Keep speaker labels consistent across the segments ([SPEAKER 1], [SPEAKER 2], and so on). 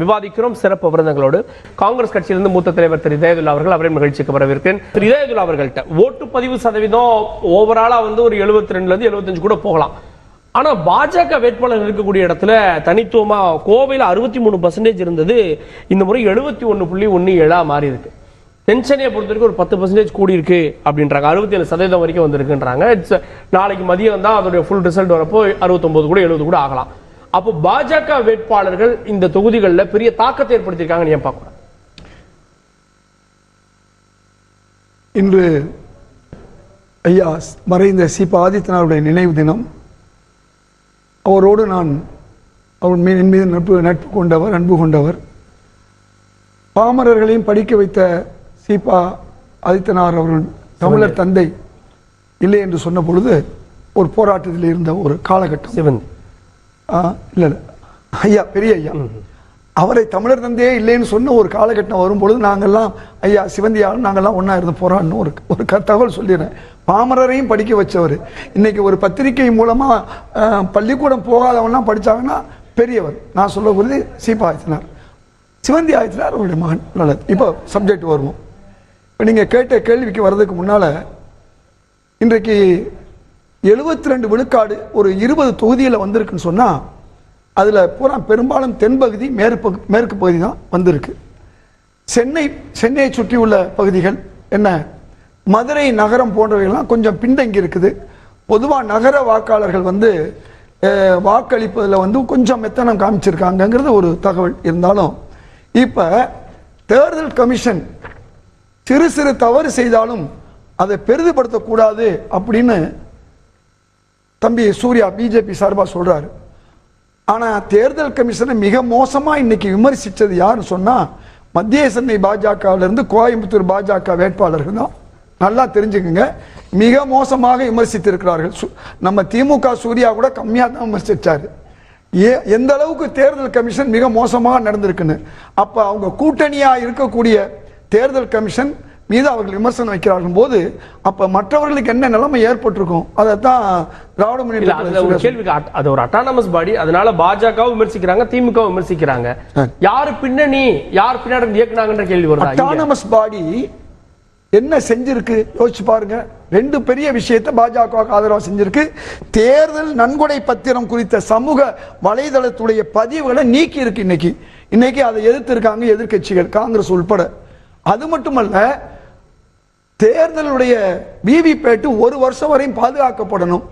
[SPEAKER 1] விவாதிக்கிறோம் சிறப்பு விருந்தங்களோடு. காங்கிரஸ் கட்சியிலிருந்து மூத்த தலைவர் திரு இதயதுல்லா அவர்கள், அவரின் நிகழ்ச்சிக்கு வரவிருக்கிறேன். திரு இதயதுல்லா அவர்கள்ட்ட ஓட்டுப்பதிவு சதவீதம் ஓவராலா ஒரு 72 75 கூட போகலாம். ஆனா பாஜக வேட்பாளர் இருக்கக்கூடிய இடத்துல தனித்துவமா கோவையில் 63% இருந்தது, இந்த முறை 71.17 மாறி இருக்கு. டென்ஷனையை பொறுத்த வரைக்கும் ஒரு 10% கூடி இருக்கு அப்படின்றாங்க. 67% வரைக்கும் வந்திருக்குன்றாங்க. நாளைக்கு மதியம் தான் அதோட ஃபுல் ரிசல்ட் வரப்போ 69 கூட 70 கூட ஆகலாம். அப்போ பாஜக வேட்பாளர்கள் இந்த தொகுதிகளில் பெரிய தாக்கத்தை ஏற்படுத்தியிருக்காங்கன்னு ஏன் பார்க்கணும்?
[SPEAKER 2] இன்று ஐயா மறைந்த சீபா ஆதித்யநாத்துடைய நினைவு தினம். அவரோடு நான் அவர் என் மீது நட்பு கொண்டவர், அன்பு கொண்டவர். பாமரர்களையும் படிக்க வைத்த சீபா ஆதித்யநாத் அவர்கள் தமிழர் தந்தை இல்லை என்று சொன்ன பொழுது ஒரு போராட்டத்தில் இருந்த ஒரு காலகட்டம். இல்லை ஐயா, பெரிய ஐயா அவரை தமிழர் தந்தையே இல்லைன்னு சொன்ன ஒரு காலகட்டம் வரும்பொழுது நாங்கள்லாம் ஐயா சிவந்தியாலும் நாங்கள்லாம் ஒன்றா இருந்து போராடணும் ஒரு தகவல் சொல்லிடுறேன். பாமரரையும் படிக்க வச்சவர். இன்னைக்கு ஒரு பத்திரிகை மூலமாக பள்ளிக்கூடம் போகாதவன்லாம் படித்தாங்கன்னா பெரியவர். நான் சொல்லக்கூடியது சீபா ஆதித்யநாத். சிவந்தி ஆதித்யநாத் அவருடைய மகன். நல்லது. இப்போ சப்ஜெக்ட் வருவோம். இப்போ நீங்கள் கேட்ட கேள்விக்கு வர்றதுக்கு முன்னால் இன்றைக்கு 72 விழுக்காடு ஒரு 20 தொகுதியில் வந்திருக்குன்னு சொன்னால் அதில் பூரா பெரும்பாலும் தென்பகுதி மேற்கு பகுதி தான் வந்திருக்கு. சென்னையை சுற்றியுள்ள பகுதிகள் என்ன மதுரை நகரம் போன்றவைகள்லாம் கொஞ்சம் பின்தங்கி இருக்குது. பொதுவாக நகர வாக்காளர்கள் வாக்களிப்பதில் கொஞ்சம் மெத்தனம் காமிச்சிருக்காங்கங்கிறது ஒரு தகவல். இருந்தாலும் இப்போ தேர்தல் கமிஷன் சிறு சிறு தவறு செய்தாலும் அதை பெரிதுபடுத்தக்கூடாது அப்படின்னு தம்பி சூர்யா பிஜேபி சார்பாக சொல்றாரு. ஆனால் தேர்தல் கமிஷனை மிக மோசமாக இன்னைக்கு விமர்சித்தது யாருன்னு சொன்னால் மத்திய சென்னை பாஜகவிலிருந்து கோயம்புத்தூர் பாஜக வேட்பாளர்கள் தான். நல்லா தெரிஞ்சுக்குங்க, மிக மோசமாக விமர்சித்திருக்கிறார்கள். நம்ம திமுக சூர்யா கூட கம்மியாக தான் விமர்சிச்சாரு. எந்த அளவுக்கு தேர்தல் கமிஷன் மிக மோசமாக நடந்திருக்குன்னு. அப்போ அவங்க கூட்டணியாக இருக்கக்கூடிய தேர்தல் கமிஷன் மீது அவர்கள் விமர்சனம் வைக்கிறார்கள் போது அப்ப மற்றவர்களுக்கு என்ன நிலைமை ஏற்பட்டிருக்கும் அதைத்தான் திராவிட முன்னேற்ற
[SPEAKER 1] கேள்விக்கு. அது ஒரு அட்டானமஸ் பாடி, அதனால பாஜகவும் விமர்சிக்கிறாங்க, திமுக விமர்சிக்கிறாங்க. யாரு பின்னணி, யார் பின்னாடி இயக்குனாங்கன்ற கேள்வி வருது.
[SPEAKER 2] அட்டானமஸ் பாடி என்ன செஞ்சிருக்கு யோசிச்சு பாருங்க. 2 பெரிய விஷயத்தை பாஜக ஆதரவா செஞ்சிருக்கு. தேர்தல் நன்கொடை பத்திரம் குறித்த சமூக வலைதளத்துடைய பதிவுகளை நீக்கி இருக்கு. இன்னைக்கு அதை எதிர்த்திருக்காங்க எதிர்கட்சிகள், காங்கிரஸ் உட்பட. அது மட்டுமல்ல, தேர்தலுடைய விவிபேட் 1 வருஷம் வரையும் பாதுகாக்கப்படணும்.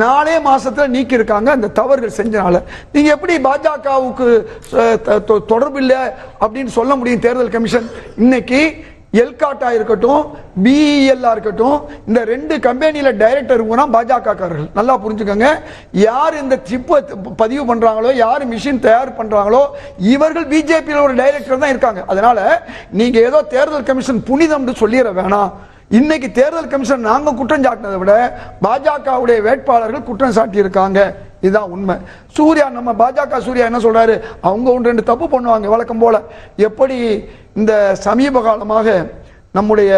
[SPEAKER 2] 4 மாசத்துல நீக்கி இருக்காங்க அந்த தவறுகள் செஞ்சனால. நீங்க எப்படி பாஜகவுக்கு தொடர்பு இல்லை அப்படின்னு சொல்ல முடியும்? தேர்தல் கமிஷன் இன்னைக்கு எல்காட்டா இருக்கட்டும், பிஇஎல் இருக்கட்டும், இந்த 2 கம்பெனியில டைரக்டர் பாஜகக்காரர்கள். நல்லா புரிஞ்சுக்கோங்க, யார் இந்த சிப்பை பதிவு பண்றாங்களோ, யார் மிஷின் தயார் பண்றாங்களோ, இவர்கள் பிஜேபியில் ஒரு டைரக்டர் தான் இருக்காங்க. அதனால நீங்க ஏதோ தேர்தல் கமிஷன் புனிதம் சொல்லிட வேணாம். இன்னைக்கு தேர்தல் கமிஷன் நாங்க குற்றம் சாட்டினதை விட பாஜகவுடைய வேட்பாளர்கள் குற்றம் சாட்டி இருக்காங்க. இதுதான் உண்மை. சூர்யா, நம்ம பாஜக சூர்யா என்ன சொல்றாரு? அவங்க 1-2 தப்பு பண்ணுவாங்க வழக்கம் போல. எப்படி இந்த சமீப காலமாக நம்முடைய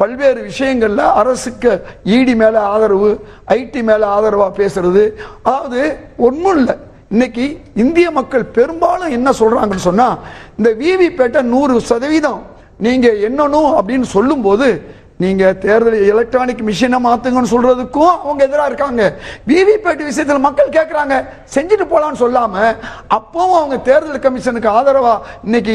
[SPEAKER 2] பல்வேறு விஷயங்கள்ல அரசுக்கு இடி மேல ஆதரவு, ஐடி மேல ஆதரவா பேசுறது, அதாவது ஒன்றும் இல்லை. இன்னைக்கு இந்திய மக்கள் பெரும்பாலும் என்ன சொல்றாங்கன்னு சொன்னா, இந்த விவிபேட்டை 100% நீங்க என்னணும் அப்படின்னு சொல்லும் போது நீங்க தேர்தல் எலக்ட்ரானிக் மிஷினை மாத்துங்கன்னு சொல்றதுக்கும் அவங்க எதிராக இருக்காங்க. விவிபேட் விஷயத்துல மக்கள் கேட்கறாங்க, செஞ்சுட்டு போலான்னு சொல்லாம அப்பவும் அவங்க தேர்தல் கமிஷனுக்கு ஆதரவா இன்னைக்கு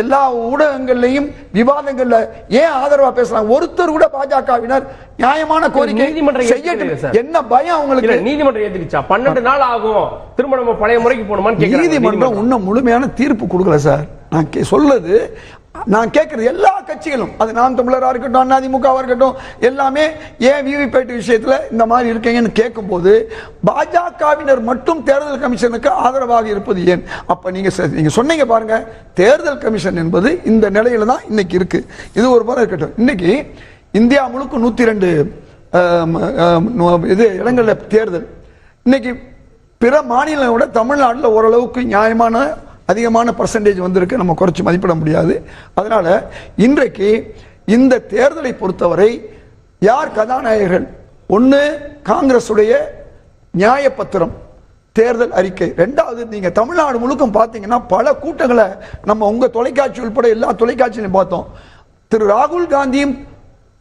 [SPEAKER 2] எல்லா ஊடகங்கள்லையும் விவாதங்கள்ல ஏன் ஆதரவா பேசுறாங்க? ஒருத்தர் கூட பாஜகவினர் நியாயமான கோரிக்கை செய்யட்டும். என்ன பயம் அவங்களுக்கு?
[SPEAKER 1] நீதிமன்றம் ஏத்துக்கிச்சா? 12 நாள் ஆகும், திரும்ப நம்ம பழைய முறைக்கு போகணுமான்னு
[SPEAKER 2] நீதிமன்றம் இன்னும் முழுமையான தீர்ப்பு கொடுக்கல சார். நான் சொல்றது, நான் கேட்கறது எல்லா கட்சிகளும், அது நாம் தமிழராக இருக்கட்டும், அதிமுகவாக இருக்கட்டும், எல்லாமே ஏன் விவிபேட் விஷயத்தில் இந்த மாதிரி இருக்கீங்கன்னு கேட்கும் போது பாஜகவினர் மட்டும் தேர்தல் கமிஷனுக்கு ஆதரவாக இருப்பது ஏன்? அப்ப நீங்க சொன்னீங்க பாருங்க, தேர்தல் கமிஷன் என்பது இந்த நிலையில தான் இன்னைக்கு இருக்கு. இது ஒரு முறை இருக்கட்டும். இன்னைக்கு இந்தியா முழுக்க 102 இடங்கள்ல தேர்தல். இன்னைக்கு பிற மாநிலங்களை விட தமிழ்நாட்டில் ஓரளவுக்கு நியாயமான அதிகமான பர்சன்டேஜ் வந்திருக்கு. நம்ம குறைச்சி மதிப்பிட முடியாது. அதனால இன்றைக்கு இந்த தேர்தலை பொறுத்தவரை யார் கதாநாயகர்கள்? ஒன்று காங்கிரசுடைய நியாய பத்திரம், தேர்தல் அறிக்கை. ரெண்டாவது, நீங்க தமிழ்நாடு முழுக்க பார்த்தீங்கன்னா பல கூட்டங்களை நம்ம உங்க தொலைக்காட்சி உட்பட எல்லா தொலைக்காட்சியிலும் பார்த்தோம். திரு ராகுல் காந்தியும்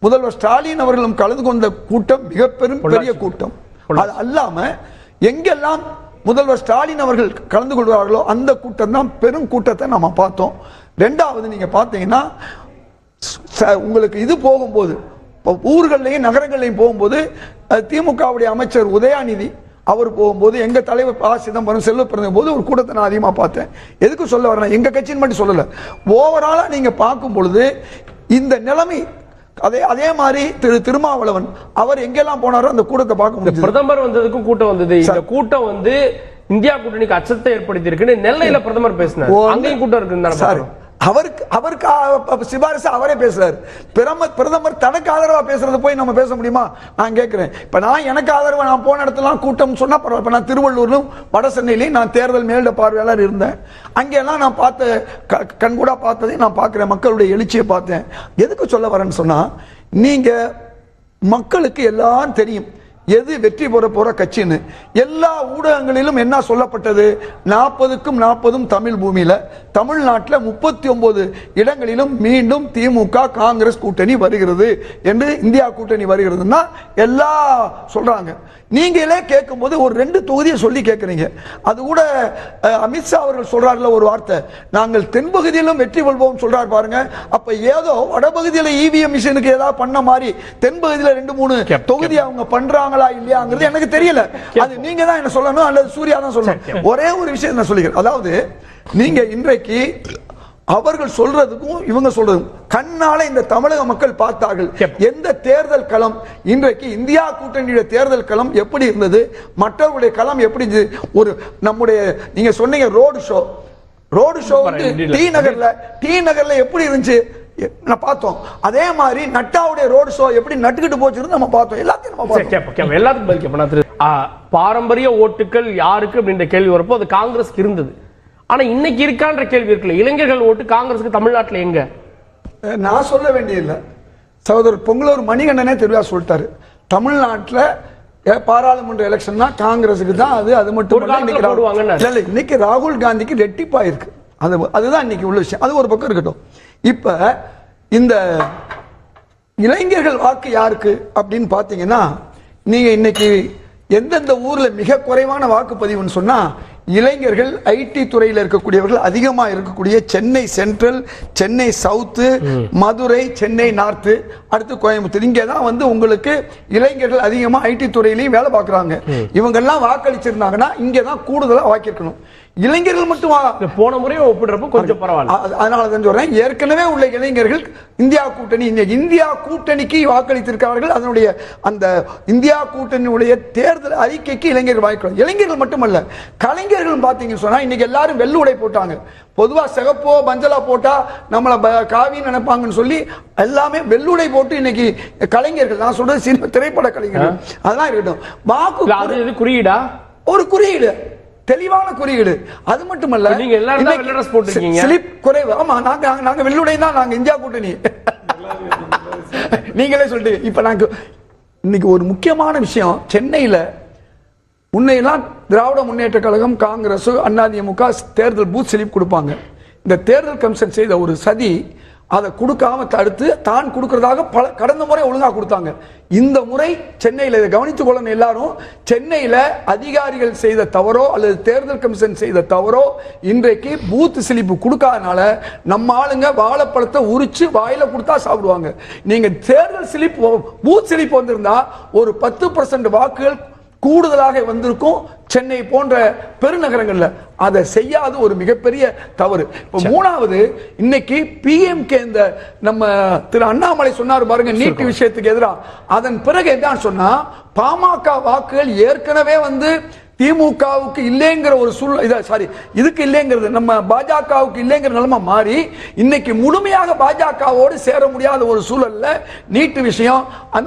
[SPEAKER 2] முதல்வர் ஸ்டாலின் அவர்களும் கலந்து கொண்ட கூட்டம் மிக பெரிய கூட்டம். அது அல்லாம எங்கெல்லாம் முதல்வர் ஸ்டாலின் அவர்கள் கலந்து கொள்வார்களோ அந்த கூட்டம் தான் பெரும் கூட்டத்தை நம்ம பார்த்தோம். ரெண்டாவது, நீங்க பார்த்தீங்கன்னா உங்களுக்கு இது போகும்போது ஊர்களையும் நகரங்களையும் போகும்போது திமுகவுடைய அமைச்சர் உதயாநிதி அவர் போகும்போது எங்க தலைவர் ப. சிதம்பரம் செல்வ பிறந்த போது ஒரு கூட்டத்தை நான் அதிகமாக பார்த்தேன். எதுக்கு சொல்ல வரேன், எங்க கட்சின்னு மட்டும் சொல்லல, ஓவராலா நீங்க பார்க்கும் பொழுது இந்த நிலைமை அதே மாதிரி திருமாவளவன் அவர் எங்கெல்லாம் போனாரோ அந்த கூட்டத்தை பார்க்க முடியும்.
[SPEAKER 1] பிரதமர் வந்ததுக்கும் கூட்டம் வந்தது. இந்த கூட்டம் வந்து இந்தியா கூட்டணிக்கு அச்சத்தை ஏற்படுத்தி இருக்குன்னு நெல்லையில பிரதமர் பேசினார். அங்கேயும் கூட்டம் இருக்கு.
[SPEAKER 2] அவருக்கு சிபாரிசு அவரே பேசுறாரு. பிரதமர் தனக்கு ஆதரவா பேசுறது போய் நம்ம பேச முடியுமா? நான் கேட்கிறேன். இப்ப நான் எனக்கு ஆதரவா நான் போன இடத்துல கூட்டம் சொன்னா பரவாயில்ல. இப்ப நான் திருவள்ளூர்லும் வட சென்னையிலையும் நான் தேர்தல் மேலிட பார்வையாளர் இருந்தேன். அங்கெல்லாம் நான் பார்த்த கண்கூடா பார்த்ததை நான் பார்க்கிறேன். மக்களுடைய எழுச்சியை பார்த்தேன். எதுக்கு சொல்ல வரேன்னு சொன்னா, நீங்க மக்களுக்கு எல்லாம் தெரியும் எது வெற்றி பெற போற கட்சின்னு. எல்லா ஊடகங்களிலும் என்ன சொல்லப்பட்டது, 40க்கும் 40 தமிழ் பூமியில தமிழ்நாட்டில் 39 இடங்களிலும் மீண்டும் திமுக காங்கிரஸ் கூட்டணி வருகிறது என்று, இந்தியா கூட்டணி வருகிறதுன்னா எல்லா சொல்றாங்க. நீங்களே கேட்கும் போது ஒரு 2 தொகுதியை சொல்லி கேட்கறீங்க. அது கூட அமித்ஷா அவர்கள் சொல்றாருல ஒரு வார்த்தை, நாங்கள் தென்பகுதியிலும் வெற்றி கொள்வோம் சொல்றாரு பாருங்க. அப்ப ஏதோ வடபகுதியில இவிஎம் மிஷினுக்கு ஏதாவது பண்ண மாதிரி தென்பகுதியில 2-3 தொகுதி அவங்க பண்றாங்களா இல்லையாங்கிறது எனக்கு தெரியல. அது நீங்க தான் என்ன சொல்லணும் அல்லது சூர்யா தான் சொல்லணும். ஒரே ஒரு விஷயம் நான் சொல்லிக்கிறேன். அதாவது நீங்க இன்றைக்கு அவர்கள் சொல்றதுக்கும் இவங்க சொல்றதும் கண்ணால இந்த தமிழக மக்கள் பார்த்தார்கள். எந்த தேர்தல் களம் இன்றைக்கு இந்தியா கூட்டணியுடைய தேர்தல் களம் எப்படி இருந்தது, மற்றவருடைய களம் எப்படி இருந்தது. ஒரு நம்முடைய நீங்க சொன்னீங்க ரோடு ஷோ வந்து டி நகர்ல எப்படி இருந்துச்சு பார்த்தோம். அதே மாதிரி நட்டாவுடைய ரோடு ஷோ எப்படி நட்டுக்கிட்டு போச்சு நம்ம பார்த்தோம். எல்லாத்தையும் நம்ம பார்த்தோம்.
[SPEAKER 1] எல்லாத்துக்கும் பாரம்பரிய ஓட்டுகள் யாருக்கு அப்படின்ற கேள்வி வரப்போ அது காங்கிரஸ்க்கு இருந்தது. ஆனா இன்னைக்கு இருக்கான்ற கேள்வி இருக்குல்ல, இளைஞர்கள் ஓட்டு காங்கிரஸுக்கு தமிழ்நாட்டில் எங்க?
[SPEAKER 2] நான் சொல்ல வேண்டியதில்லை. சகோதரர் பொங்கலூர் மணிகண்டனே தெளிவா சொல்லிட்டாரு. தமிழ்நாட்டில் பாராளுமன்ற எலெக்ஷன்னா காங்கிரஸுக்கு தான். அது மட்டும் இன்னைக்கு ராகுல் காந்திக்கு ரெட்டிப்பா இருக்கு. அதுதான் இன்னைக்கு உள்ள விஷயம். அது ஒரு பக்கம் இருக்கட்டும். இப்ப இந்த இளைஞர்கள் வாக்கு யாருக்கு அப்படின்னு பாத்தீங்கன்னா, நீங்க இன்னைக்கு எந்தெந்த ஊர்ல மிக குறைவான வாக்குப்பதிவுன்னு சொன்னா, இளைஞர்கள் ஐடி துறையில் இருக்கக்கூடியவர்கள் அதிகமா இருக்கக்கூடிய Chennai central, Chennai south, Madurai, Chennai north, அடுத்து கோயம்புத்தூர், இங்கே தான் வந்து உங்களுக்கு இளைஞர்கள் அதிகமா ஐடி துறையிலையும் வேலை பார்க்குறாங்க. இவங்கெல்லாம் வாக்களிச்சிருந்தாங்கன்னா இங்கே தான் கூடுதலாக வாக்கியிருக்கணும். இளைஞர்கள் மட்டும்
[SPEAKER 1] போன முறையை ஒப்பிடுறப்ப கொஞ்சம் பரவாயில்ல.
[SPEAKER 2] அதனால தான் சொல்றேன், ஏற்கனவே உள்ள இளைஞர்கள் இந்தியா கூட்டணி, இந்தியா கூட்டணிக்கு வாக்களித்திருக்கிறார்கள். அதனுடைய அந்த இந்தியா கூட்டணியுடைய தேர்தல் அறிக்கைக்கு இளைஞர்கள் வாக்களிக்கிறார்கள். இளைஞர்கள் மட்டுமல்ல, கலைஞர்கள் பார்த்தீங்கன்னு சொன்னா இன்னைக்கு எல்லாரும் வெள்ளுடை போட்டாங்க. பொதுவா சிகப்போ மஞ்சளா போட்டா நம்மள காவின்னு நினைப்பாங்கன்னு சொல்லி எல்லாமே வெள்ளுடை போட்டு இன்னைக்கு கலைஞர்கள், நான் சொல்றது சினிமா திரைப்பட கலைஞர்கள், அதெல்லாம் இருக்கட்டும். வாக்கு
[SPEAKER 1] குறியீடா,
[SPEAKER 2] ஒரு குறியீடு, தெளிவான குறியீடு. அது மட்டுமல்ல,
[SPEAKER 1] நீங்க எல்லாரும் வெள்ளை ட்ரெஸ் போட்டுருக்கீங்க,
[SPEAKER 2] ஸ்லிப் குறைவு. ஆமா, நாங்க வெள்ளுடை தான், நாங்க இந்தியா கூட்டணி. நீங்களே சொல்லிட்டு இப்ப நாங்க இன்னைக்கு ஒரு முக்கியமான விஷயம், சென்னையில முன்னையெல்லாம் திராவிட முன்னேற்ற கழகம், காங்கிரஸ், அதிமுக தேர்தல் பூத் ஸ்லிப் கொடுப்பாங்க. இந்த தேர்தல் கமிஷன் செய்த ஒரு சதி, அதை கொடுக்காம தடுத்து தான் கொடுக்கறதாக கடந்த முறை ஒழுங்கா கொடுத்தாங்க. இந்த முறை சென்னையில் இதை கவனித்துக் கொள்ளணும் எல்லாரும். சென்னையில் அதிகாரிகள் செய்த தவறோ அல்லது தேர்தல் கமிஷன் செய்த தவறோ இன்றைக்கு பூத் ஸ்லிப் கொடுக்காதனால நம்ம ஆளுங்க வாழைப்பழத்தை உரிச்சு வாயில கொடுத்தா சாப்பிடுவாங்க. நீங்க தேர்தல் ஸ்லிப், பூத் ஸ்லிப் வந்திருந்தா ஒரு 10% வாக்குகள் கூடுதலாக வந்திருக்கும் சென்னை போன்ற பெருநகரங்கள்ல. அதை செய்யாது ஒரு மிகப்பெரிய தவறு. மூணாவது, இன்னைக்கு பிஎம்கே இந்த நம்ம திரு அண்ணாமலை சொன்னார் பாருங்க, நீட் விஷயத்துக்கு எதிராக. அதன் பிறகு என்ன சொன்னா, பாமக வாக்குகள் ஏற்கனவே வந்து திமுகவுக்கு இல்லைங்கிற ஒரு சூழ்நிலை, இதுக்கு இல்லைங்கிறது, நம்ம பாஜகவுக்கு இல்லைங்கிற நிலைமை மாறி இன்னைக்கு முழுமையாக பாஜகவோடு சேர முடியாத ஒரு சூழல்ல நீட்டு விஷயம்,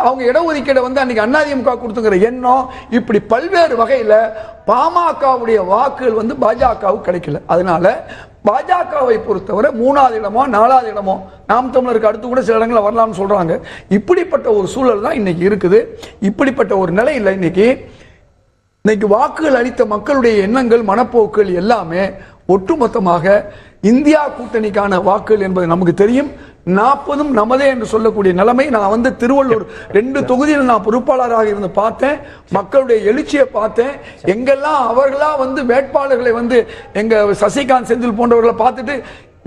[SPEAKER 2] அவங்க இடஒதுக்கீடு வந்து அன்னைக்கு அதிமுக கொடுத்துங்கிற எண்ணம், இப்படி பல்வேறு வகையில பாமகவுடைய வாக்குகள் வந்து பாஜகவுக்கு கிடைக்கல. அதனால பாஜகவை பொறுத்தவரை 3வது இடமோ 4வது இடமோ நாம் தமிழருக்கு அடுத்து கூட சில இடங்களில் வரலாம்னு சொல்றாங்க. இப்படிப்பட்ட ஒரு சூழல் தான் இன்னைக்கு இருக்குது. இப்படிப்பட்ட ஒரு நிலையில் இன்னைக்கு இன்னைக்கு வாக்குகள் அளித்த மக்களுடைய எண்ணங்கள், மனப்போக்குகள் எல்லாமே ஒட்டுமொத்தமாக இந்தியா கூட்டணிக்கான வாக்குகள் என்பது நமக்கு தெரியும். 40 நமதே என்று சொல்லக்கூடிய நிலைமை. நான் வந்து திருவள்ளூர் 2 தொகுதியில் நான் பொறுப்பாளராக இருந்து பார்த்தேன். மக்களுடைய எழுச்சியை பார்த்தேன். எங்கெல்லாம் அவர்களா வந்து வேட்பாளர்களை வந்து எங்க சசிகாந்த் செந்தில் போன்றவர்களை பார்த்துட்டு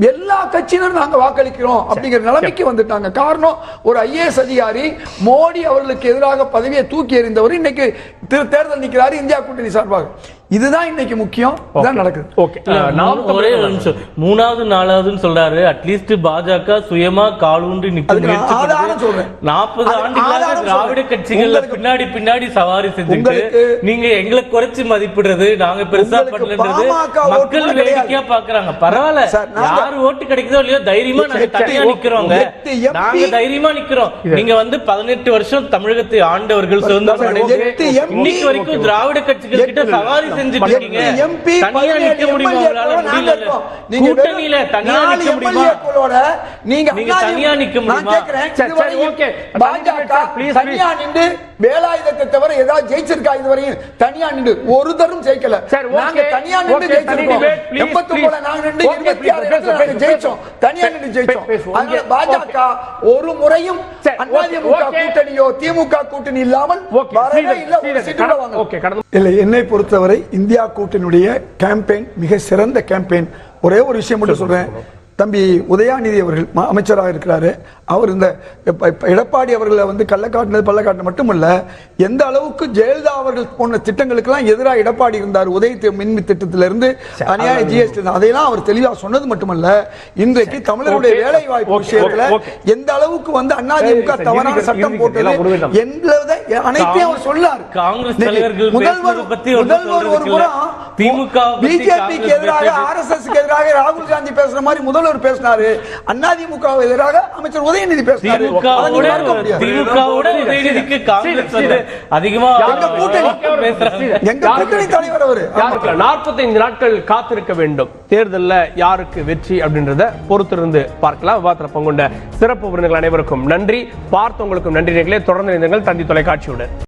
[SPEAKER 2] எல்லா கட்சியினரும் நாங்க வாக்களிக்கிறோம் அப்படிங்கிற நிலைமைக்கு வந்துட்டாங்க. காரணம், ஒரு ஐஏஎஸ் அதிகாரி மோடி அவர்களுக்கு எதிராக பதவியை தூக்கி எறிந்தவர் இன்னைக்கு தேர்தல் நிற்கிறாரு இந்தியா கூட்டணி சார்பாக. இதுதான் இன்னைக்கு முக்கியம். இதான் நடக்குது.
[SPEAKER 1] ஓகே,
[SPEAKER 3] ஒரே ஒரு நிமிஷம், 3வது 4வதுன்னு சொல்றாரு. அட்லீஸ்ட் பாஜக சுயமா காலூன்றி நிற்கும் 40 ஆண்டுகளாக திராவிட கட்சிகள் பின்னாடி பின்னாடி சவாரி செஞ்சுட்டு நீங்க எங்களை குறைச்சு மதிப்பிடுறது, நாங்க பெருசா பண்ணலன்றது மக்கள் வேடிக்கையா பாக்குறாங்க. பரவாயில்ல, யாரு ஓட்டு கிடைக்குதோ இல்லையோ தைரியமா நாங்க தனியா நிக்கிறோங்க. நாங்க தைரியமா நிக்கிறோம். நீங்க வந்து 18 வருஷம் தமிழகத்தை ஆண்டவர்கள் சுதந்திரம் அடைஞ்சு இன்னைக்கு வரைக்கும் திராவிட கட்சிகள் கிட்ட சவாரி
[SPEAKER 2] வேலாயுதத்தை தவிர ஏதாவது ஜெயிச்சிருக்கா இதுவரையும்? தனியா நின்று ஒரு தரம் ஜெயிக்கல. நாங்க தனியா நின்று ஜெயிச்சிருக்கோம். 89 நாங்க நின்று 26 இடத்துல ஜெயிச்சோம். தனியா நின்று ஜெயிச்சோம். அதனால பாஜக ஒரு முறையும் அதிமுக கூட்டணியோ திமுக கூட்டணி இல்லாமல் வரவே இல்லை. என்னை பொறுத்தவரை இந்தியா கூட்டணியுடைய கேம்பெயின் மிக சிறந்த கேம்பெயின். ஒரே ஒரு விஷயம் மட்டும் சொல்றேன். தம்பி உதயாநிதி அவர்கள் அமைச்சராக இருக்கிறாரு. அவர் இந்த எடப்பாடி அவர்களை வந்து கள்ளக்காட்டினது பள்ளக்காட்டினது மட்டுமல்ல, எந்த அளவுக்கு ஜெயலலிதா அவர்கள் போன்ற திட்டங்களுக்கெல்லாம் எதிராக எடப்பாடி இருந்தார். உதய மின் திட்டத்திலிருந்து அநியாய ஜிஎஸ்டி, அதையெல்லாம் அவர் தெளிவாக சொன்னது மட்டுமல்ல, இன்றைக்கு தமிழருடைய வேலை வாய்ப்பு விஷயத்துல எந்த அளவுக்கு வந்து அதிமுக தவறான சட்டம் போட்டது என்பதை அனைத்தையும் அவர் சொன்னார். முதல்வர் ஒரு புறம் பிஜேபிக்கு எதிராக RSS எதிராக ராகுல் காந்தி பேசுற மாதிரி முதல்வர் பேசினாரு. அதிமுக எதிராக அமைச்சர் உதயநிதி பேசினாரு. எங்க கூட்டணி தலைவர் அவரு.
[SPEAKER 1] 45 நாட்கள் காத்திருக்க வேண்டும். தேர்தல்ல யாருக்கு வெற்றி அப்படின்றத பொறுத்திருந்து பார்க்கலாம். விவாதத்தில் பங்குண்ட சிறப்பு விருந்தினர்கள் அனைவருக்கும் நன்றி. பார்த்தவங்களுக்கும் நன்றி. தொடர்ந்து தந்தி தொலைக்காட்சியுடன்